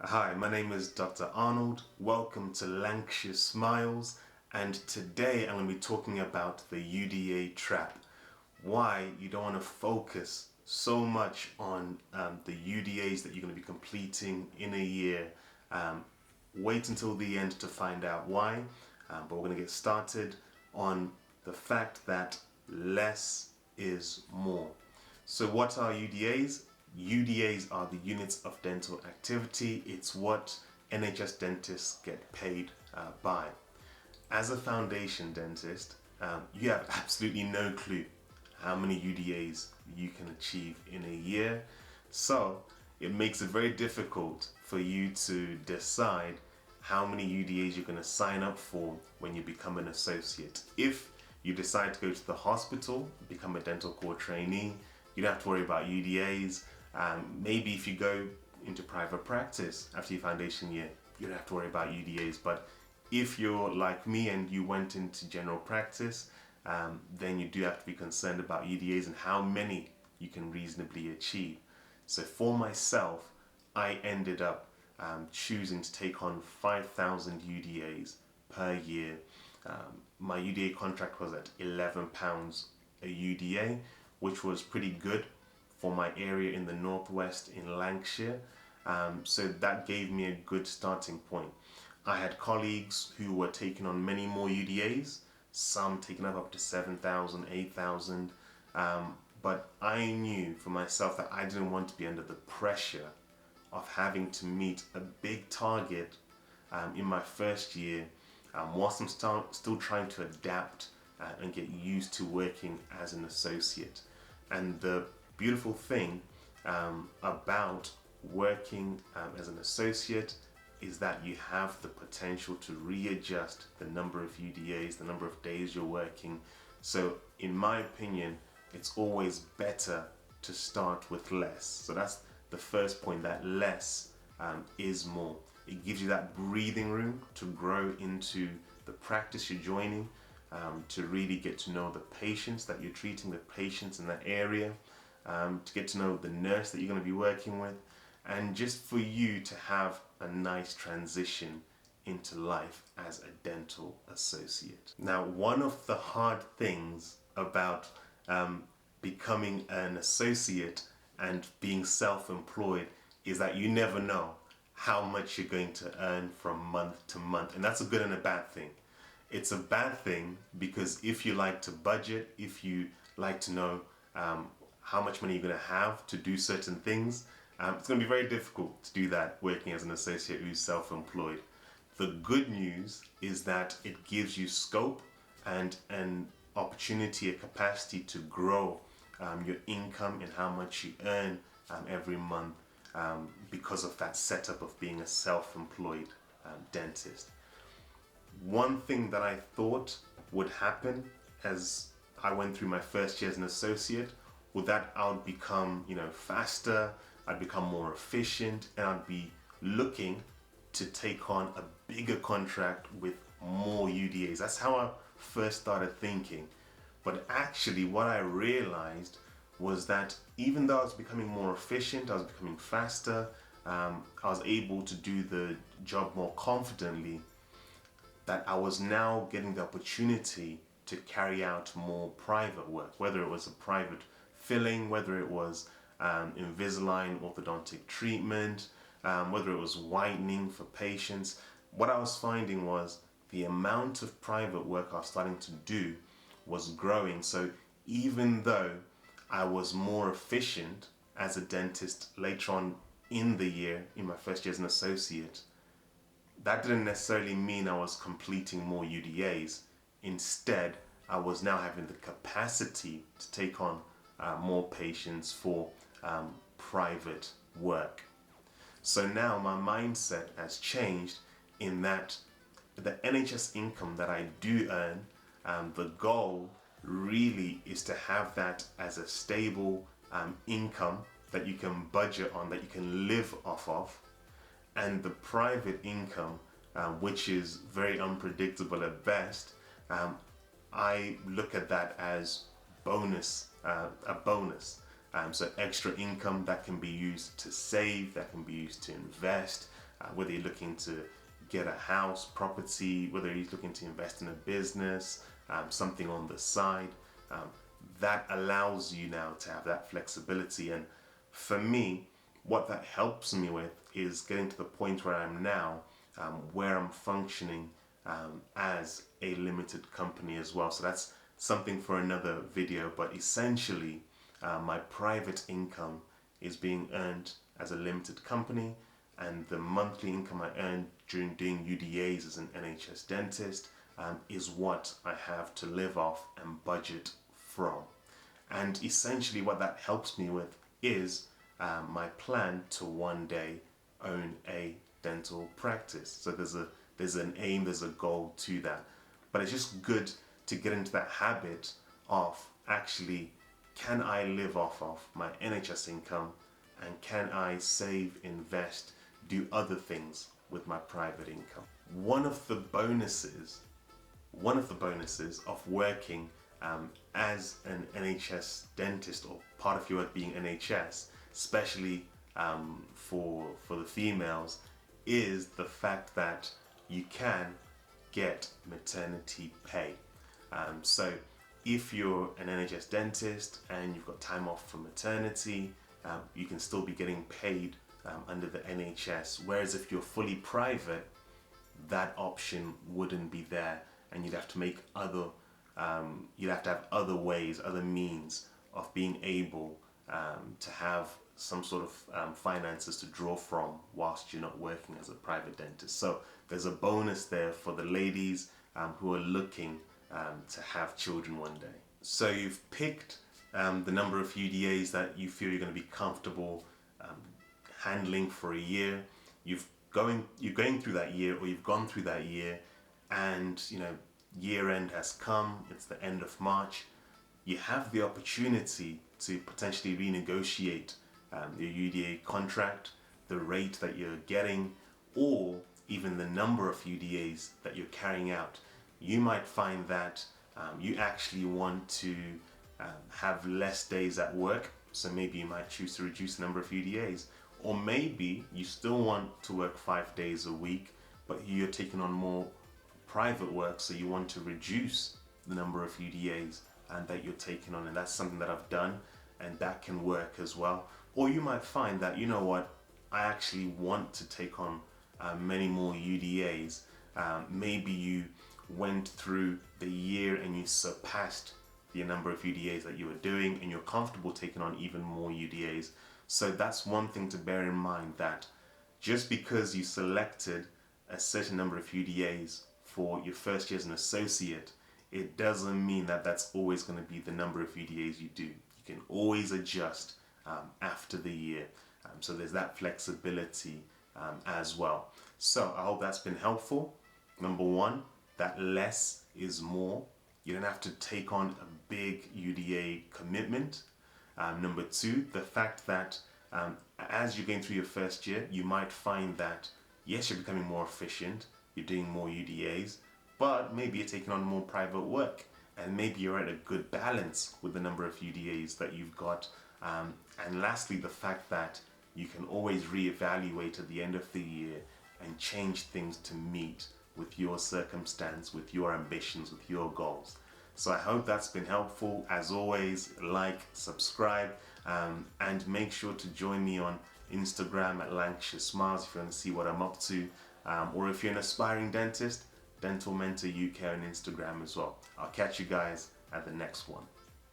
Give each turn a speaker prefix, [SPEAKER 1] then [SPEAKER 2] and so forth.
[SPEAKER 1] Hi, my name is Dr. Arnold. Welcome to Lancashire Smiles, and today I'm going to be talking about the UDA trap. Why you don't want to focus so much on the UDAs that you're going to be completing in a year. Wait until the end to find out why, but we're going to get started on the fact that less is more. So what are UDAs? UDAs are the units of dental activity. It's what NHS dentists get paid by. As a foundation dentist, you have absolutely no clue how many UDAs you can achieve in a year. So it makes it very difficult for you to decide how many UDAs you're going to sign up for when you become an associate. If you decide to go to the hospital, become a dental core trainee, you don't have to worry about UDAs. Maybe if you go into private practice after your foundation year, you don't have to worry about UDAs. But if you're like me and you went into general practice, then you do have to be concerned about UDAs and how many you can reasonably achieve. So for myself, I ended up choosing to take on 5,000 UDAs per year. My UDA contract was at £11 a UDA, which was pretty good for my area in the northwest in Lancashire. So that gave me a good starting point. I had colleagues who were taking on many more UDAs, some taking up to 7,000, 8,000. But I knew for myself that I didn't want to be under the pressure of having to meet a big target in my first year, whilst I'm still trying to adapt and get used to working as an associate. And the beautiful thing about working as an associate is that you have the potential to readjust the number of UDAs, the number of days you're working. So in my opinion, it's always better to start with less. So that's the first point, that less is more. It gives you that breathing room to grow into the practice you're joining, to really get to know the patients that you're treating, the patients in that area, to get to know the nurse that you're going to be working with, and just for you to have a nice transition into life as a dental associate. Now, one of the hard things about becoming an associate and being self-employed is that you never know how much you're going to earn from month to month, and that's a good and a bad thing. It's a bad thing because if you like to budget, if you like to know how much money you're going to have to do certain things, it's going to be very difficult to do that working as an associate who's self-employed. The good news is that it gives you scope and an opportunity, a capacity to grow your income and how much you earn every month because of that setup of being a self-employed dentist. One thing that I thought would happen as I went through my first year as an associate was that I would become, faster, I'd become more efficient, and I'd be looking to take on a bigger contract with more UDAs. That's how I first started thinking. But actually what I realized was that even though I was becoming more efficient, I was becoming faster, I was able to do the job more confidently, that I was now getting the opportunity to carry out more private work, whether it was a private filling, whether it was Invisalign orthodontic treatment, whether it was whitening for patients. What I was finding was the amount of private work I was starting to do was growing. So even though I was more efficient as a dentist later on in the year, in my first year as an associate, that didn't necessarily mean I was completing more UDAs. Instead, I was now having the capacity to take on more patients for private work. So now my mindset has changed in that the NHS income that I do earn, the goal really is to have that as a stable income that you can budget on, that you can live off of. And the private income, which is very unpredictable at best, I look at that as a bonus. So extra income that can be used to save, that can be used to invest, whether you're looking to get a house, property, whether you're looking to invest in a business, something on the side. That allows you now to have that flexibility. And for me, what that helps me with is getting to the point where I'm now, where I'm functioning as a limited company as well. So that's something for another video, but essentially my private income is being earned as a limited company, and the monthly income I earn during doing UDAs as an NHS dentist is what I have to live off and budget from. And essentially what that helps me with is my plan to one day own a dental practice. So there's an aim, there's a goal to that. But it's just good to get into that habit of actually, can I live off of my NHS income, and can I save, invest, do other things with my private income? One of the bonuses of working as an NHS dentist, or part of your work being NHS, especially for the females, is the fact that you can get maternity pay. So if you're an NHS dentist and you've got time off for maternity, you can still be getting paid under the NHS. Whereas if you're fully private, that option wouldn't be there, and you'd have to make you'd have to have other ways, other means of being able to have some sort of finances to draw from whilst you're not working as a private dentist. So there's a bonus there for the ladies who are looking to have children one day. So you've picked the number of UDAs that you feel you're going to be comfortable handling for a year. You're going through that year, or you've gone through that year, and year end has come. It's the end of March. You have the opportunity to potentially renegotiate your UDA contract, the rate that you're getting, or even the number of UDAs that you're carrying out. You might find that you actually want to have less days at work, so maybe you might choose to reduce the number of UDAs. Or maybe you still want to work 5 days a week, but you're taking on more private work, so you want to reduce the number of UDAs that you're taking on, and that's something that I've done, and that can work as well. Or you might find that, you know what, I actually want to take on many more UDAs. Maybe you went through the year and you surpassed the number of UDAs that you were doing, and you're comfortable taking on even more UDAs. So that's one thing to bear in mind, that just because you selected a certain number of UDAs for your first year as an associate, it doesn't mean that that's always going to be the number of UDAs you do. You can always adjust after the year. So there's that flexibility as well. So I hope that's been helpful. Number one, that less is more. You don't have to take on a big UDA commitment. Number two, the fact that as you're going through your first year, you might find that, yes, you're becoming more efficient, you're doing more UDAs, but maybe you're taking on more private work, and maybe you're at a good balance with the number of UDAs that you've got. And lastly, the fact that you can always reevaluate at the end of the year and change things to meet with your circumstance, with your ambitions, with your goals. So I hope that's been helpful. As always, like, subscribe, and make sure to join me on Instagram at Lancashire Smiles if you want to see what I'm up to. Or if you're an aspiring dentist, Dental Mentor UK on Instagram as well. I'll catch you guys at the next one.